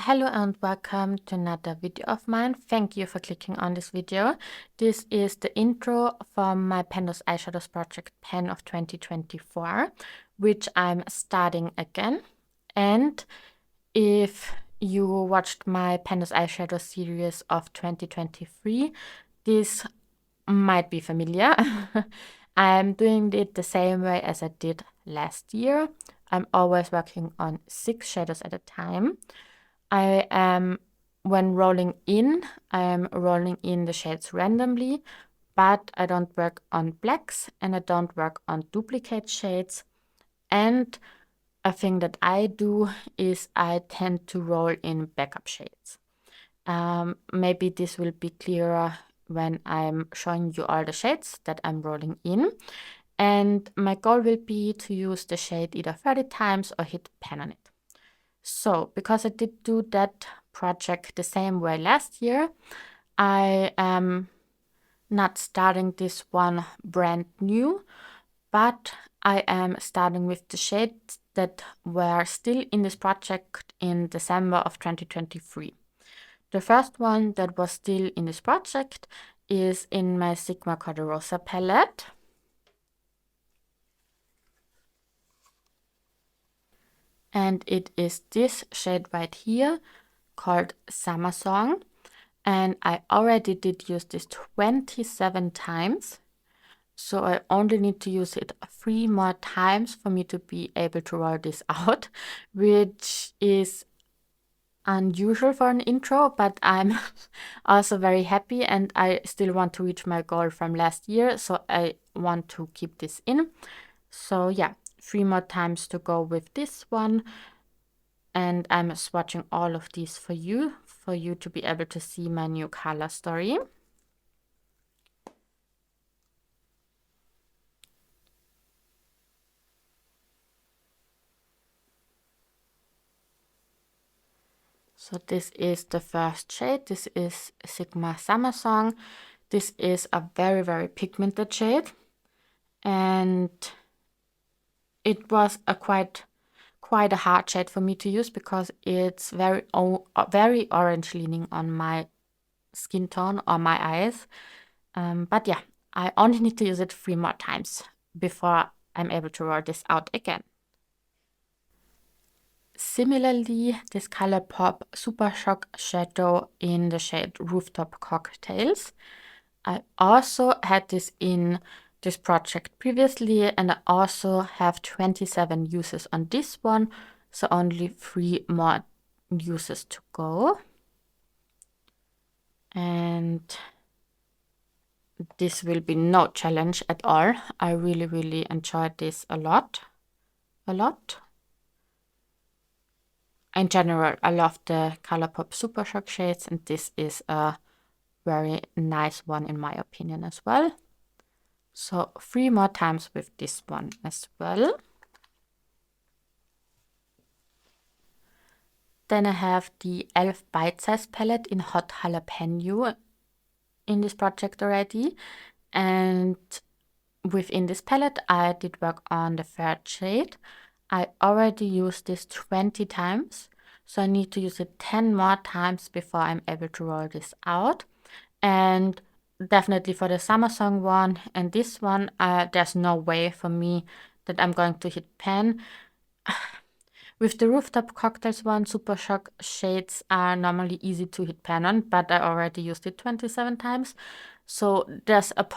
Hello and welcome to another video of mine. Thank you for clicking on this video. This is the intro from my Panthose Eyeshadows project Pen of 2024, which I'm starting again. And if you watched my Panthose Eyeshadows series of 2023, this might be familiar. I'm doing it the same way as I did last year. I'm always working on 6 shadows at a time. When rolling in, I am rolling in the shades randomly, but I don't work on blacks and I don't work on duplicate shades. And a thing that I do is I tend to roll in backup shades. Maybe this will be clearer when I'm showing you all the shades that I'm rolling in. And my goal will be to use the shade either 30 times or hit pen on it. So, because I did do that project the same way last year, I am not starting this one brand new, but I am starting with the shades that were still in this project in December of 2023. The first one that was still in this project is in my Sigma Corderosa palette. And it is this shade right here called Summer Song. And I already did use this 27 times. So I only need to use it 3 more times for me to be able to roll this out, which is unusual for an intro, but I'm also very happy and I still want to reach my goal from last year. So I want to keep this in. So yeah, 3 more times to go with this one. And I'm swatching all of these for you to be able to see my new color story. So this is the first shade. This is Sigma Summer Song. This is a very, very pigmented shade. And it was a quite a hard shade for me to use because it's very orange leaning on my skin tone or my eyes. But yeah, I only need to use it 3 more times before I'm able to roll this out again. Similarly, this ColourPop Super Shock shadow in the shade Rooftop Cocktails. I also had this in this project previously, and I also have 27 uses on this one, so only 3 more uses to go. And this will be no challenge at all. I really, really enjoyed this a lot. In general, I love the ColourPop Super Shock shades, and this is a very nice one in my opinion as well. So 3 more times with this one as well. Then I have the e.l.f. Bite Size palette in Hot Jalapeno in this project already. And within this palette, I did work on the third shade. I already used this 20 times, so I need to use it 10 more times before I'm able to roll this out. And definitely for the Summer Song one and this one, there's no way for me that I'm going to hit pen. With the Rooftop Cocktails one, Super Shock shades are normally easy to hit pen on, but I already used it 27 times. So there's a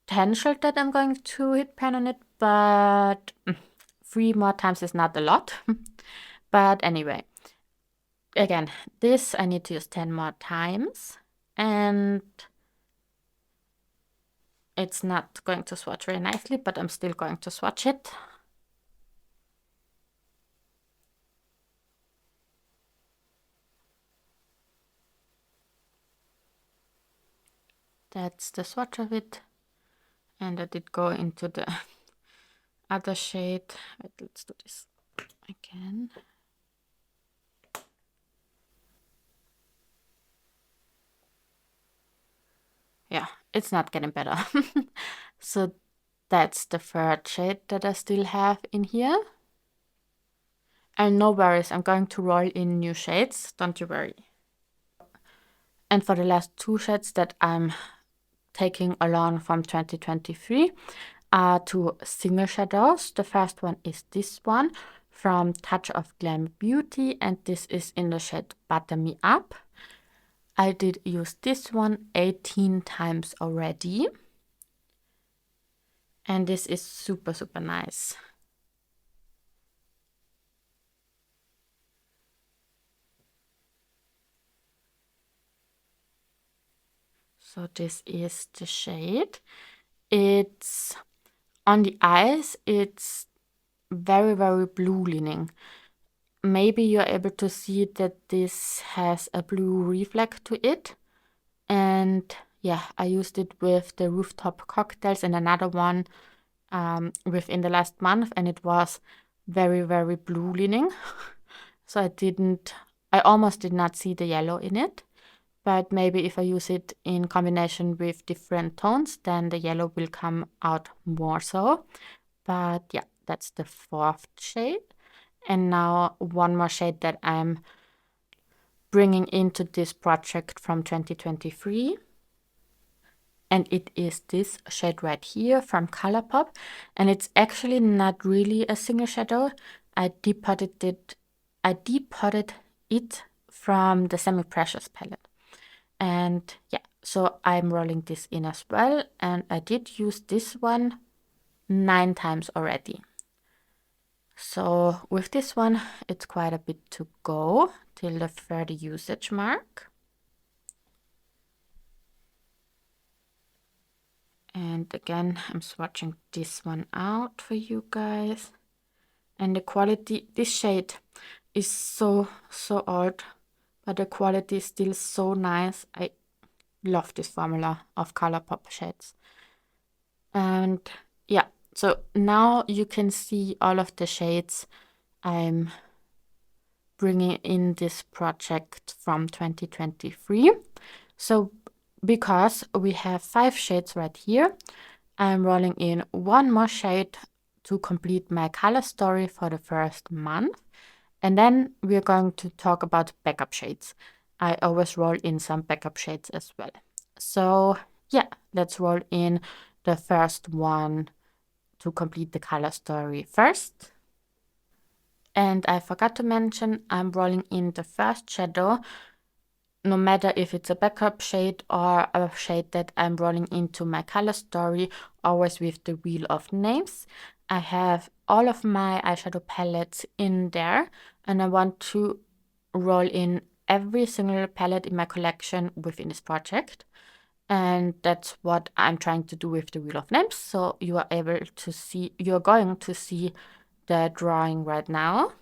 potential that I'm going to hit pen on it, but 3 more times is not a lot. But anyway, again, this I need to use 10 more times, and it's not going to swatch very nicely, but I'm still going to swatch it. That's the swatch of it. And I did go into the other shade. Wait, let's do this again. Yeah, it's not getting better. So that's the third shade that I still have in here. And no worries, I'm going to roll in new shades, don't you worry. And for the last 2 shades that I'm taking along from 2023 are 2 single shadows. The first one is this one from Touch of Glam Beauty, and this is in the shade Butter Me Up. I did use this one 18 times already, and this is super, super nice. So this is the shade. It's on the eyes, it's very, very blue leaning. Maybe you're able to see that this has a blue reflect to it. And yeah, I used it with the Rooftop Cocktails and another one within the last month, and it was very, very blue leaning. So I almost did not see the yellow in it. But maybe if I use it in combination with different tones, then the yellow will come out more so. But yeah, that's the 4th shade. And now one more shade that I'm bringing into this project from 2023. And it is this shade right here from Colourpop. And it's actually not really a single shadow. I depotted it from the Semi Precious palette. And yeah, so I'm rolling this in as well. And I did use this one 9 times already. So with this one, it's quite a bit to go till the 30 usage mark. And again, I'm swatching this one out for you guys. And the quality, this shade is so old, but the quality is still so nice. I love this formula of Colourpop shades. And yeah, so now you can see all of the shades I'm bringing in this project from 2023. So because we have 5 shades right here, I'm rolling in one more shade to complete my color story for the first month. And then we're going to talk about backup shades. I always roll in some backup shades as well. So yeah, let's roll in the first one to complete the color story first. And I forgot to mention, I'm rolling in the first shadow, no matter if it's a backup shade or a shade that I'm rolling into my color story, always with the wheel of names. I have all of my eyeshadow palettes in there, and I want to roll in every single palette in my collection within this project. And that's what I'm trying to do with the wheel of names. So you're going to see the drawing right now.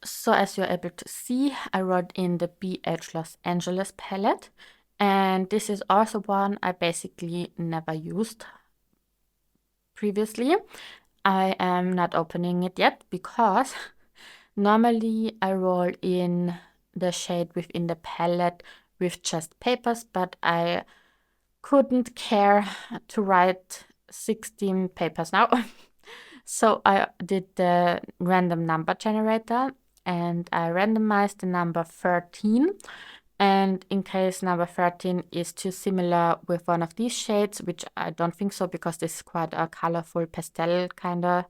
So as you're able to see, I wrote in the BH Los Angeles palette, and this is also one I basically never used previously. I am not opening it yet because normally I roll in the shade within the palette with just papers, but I couldn't care to write 16 papers now. So I did the random number generator and I randomized the number 13. And in case number 13 is too similar with one of these shades, which I don't think so because this is quite a colorful pastel kind of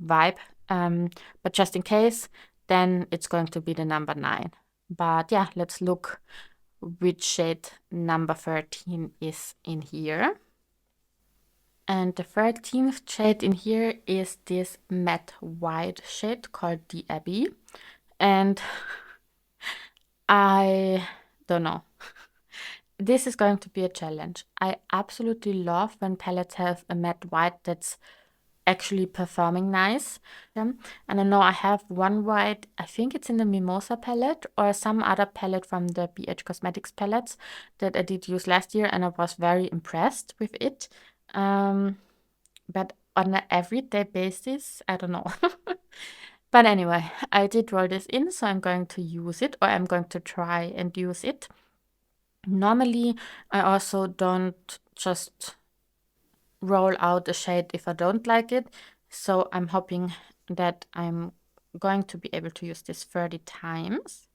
vibe. But just in case, then it's going to be the number 9. But yeah, let's look which shade number 13 is in here. And the 13th shade in here is this matte white shade called The Abbey. And I don't know. This is going to be a challenge. I absolutely love when palettes have a matte white that's actually performing nice. And I know I have one white, I think it's in the Mimosa palette or some other palette from the BH Cosmetics palettes that I did use last year, and I was very impressed with it. But on an everyday basis, I don't know. But anyway, I did roll this in, so I'm going to use it, or I'm going to try and use it. Normally, I also don't just roll out a shade if I don't like it. So I'm hoping that I'm going to be able to use this 30 times.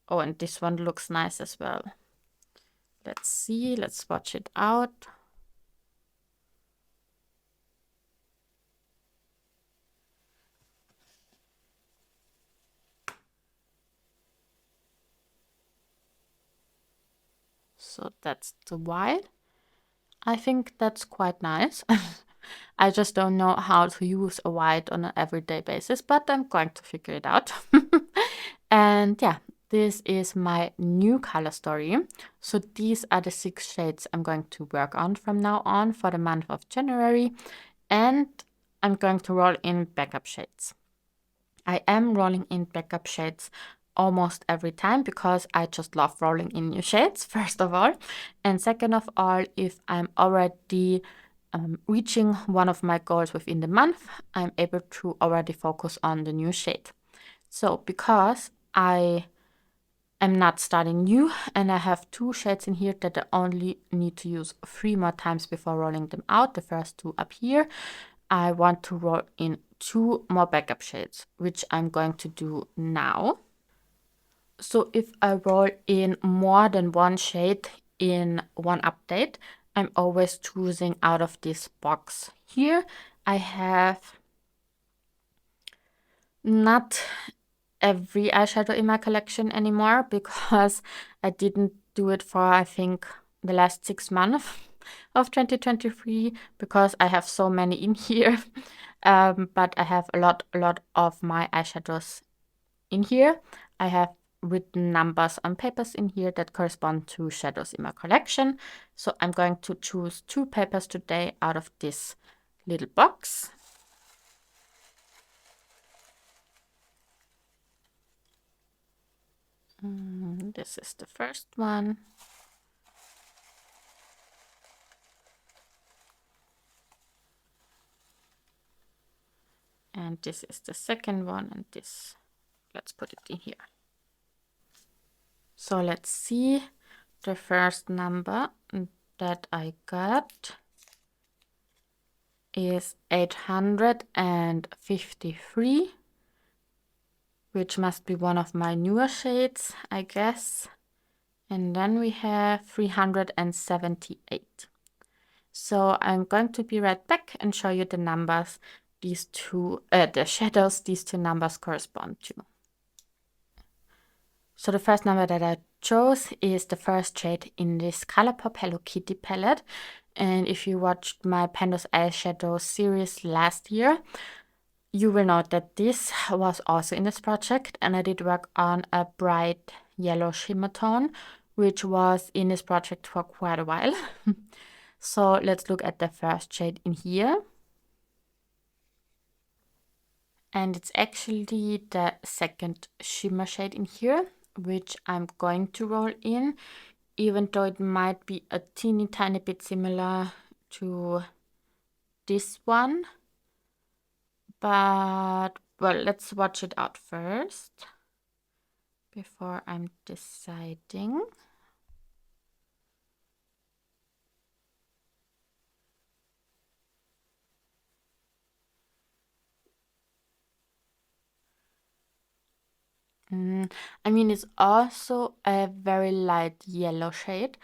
Oh, and this one looks nice as well. Let's see, let's swatch it out. So that's the white. I think that's quite nice. I just don't know how to use a white on an everyday basis, but I'm going to figure it out. And yeah, this is my new color story. So these are the 6 shades I'm going to work on from now on for the month of January. And I'm going to roll in backup shades. I am rolling in backup shades almost every time because I just love rolling in new shades, first of all. And second of all, if I'm already reaching one of my goals within the month, I'm able to already focus on the new shade. So because I am not starting new and I have 2 shades in here that I only need to use 3 more times before rolling them out, the first 2 up here, I want to roll in 2 more backup shades, which I'm going to do now. So if I roll in more than 1 shade in one update, I'm always choosing out of this box. Here I have not every eyeshadow in my collection anymore because I didn't do it for, I think, the last 6 months of 2023 because I have so many in here. But I have a lot of my eyeshadows in here. I have written numbers on papers in here that correspond to shadows in my collection. So I'm going to choose 2 papers today out of this little box. This is the first one. And this is the second one, and this, let's put it in here. So let's see, the first number that I got is 853, which must be one of my newer shades, I guess. And then we have 378. So I'm going to be right back and show you the numbers these two, the shadows these 2 numbers correspond to. So the first number that I chose is the first shade in this Colourpop Hello Kitty palette. And if you watched my Pandos Eyeshadows series last year, you will note that this was also in this project, and I did work on a bright yellow shimmer tone, which was in this project for quite a while. So let's look at the first shade in here. And it's actually the second shimmer shade in here, which I'm going to roll in, even though it might be a teeny tiny bit similar to this one. But, well, let's watch it out first before I'm deciding. I mean, it's also a very light yellow shade,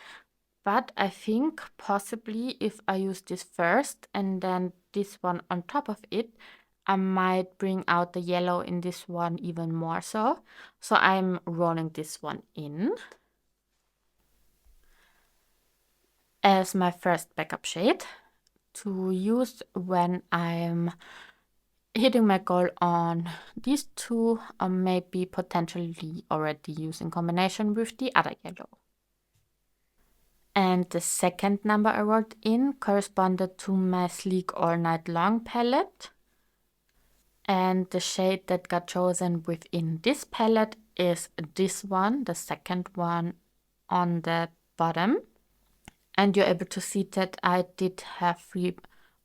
but I think possibly if I use this first and then this one on top of it, I might bring out the yellow in this one even more so. So I'm rolling this one in as my first backup shade to use when I'm hitting my goal on these 2, or maybe potentially already use in combination with the other yellow. And the second number I rolled in corresponded to my Sleek All Night Long palette. And the shade that got chosen within this palette is this one, the second one on the bottom. And you're able to see that I did have 3,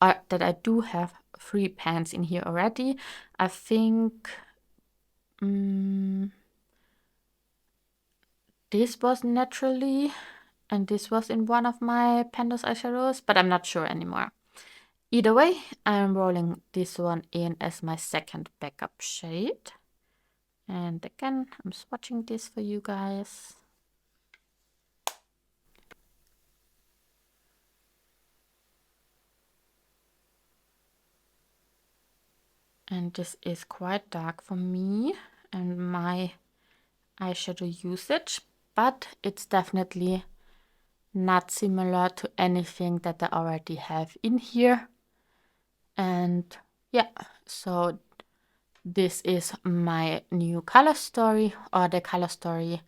or that I do have 3 pans in here already. I think this was naturally and this was in one of my Panthose eyeshadows, but I'm not sure anymore. Either way, I'm rolling this one in as my second backup shade. And again, I'm swatching this for you guys. And this is quite dark for me and my eyeshadow usage, but it's definitely not similar to anything that I already have in here. And yeah, so this is my new color story, or the color story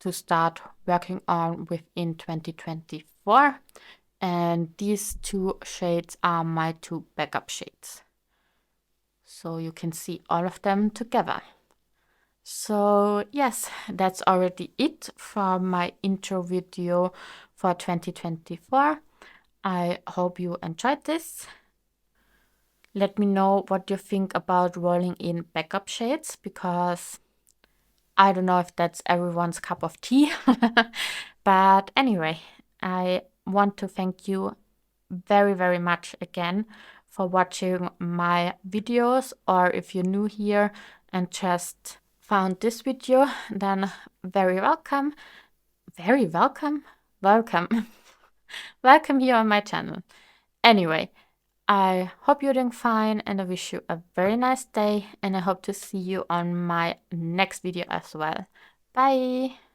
to start working on within 2024. And these two shades are my two backup shades. So you can see all of them together. So yes, that's already it for my intro video for 2024. I hope you enjoyed this. Let me know what you think about rolling in backup shades, because I don't know if that's everyone's cup of tea. But anyway, I want to thank you very, very much again for watching my videos, or if you're new here and just found this video, then very welcome. Very welcome. Welcome. Welcome here on my channel. Anyway, I hope you're doing fine, and I wish you a very nice day, and I hope to see you on my next video as well. Bye!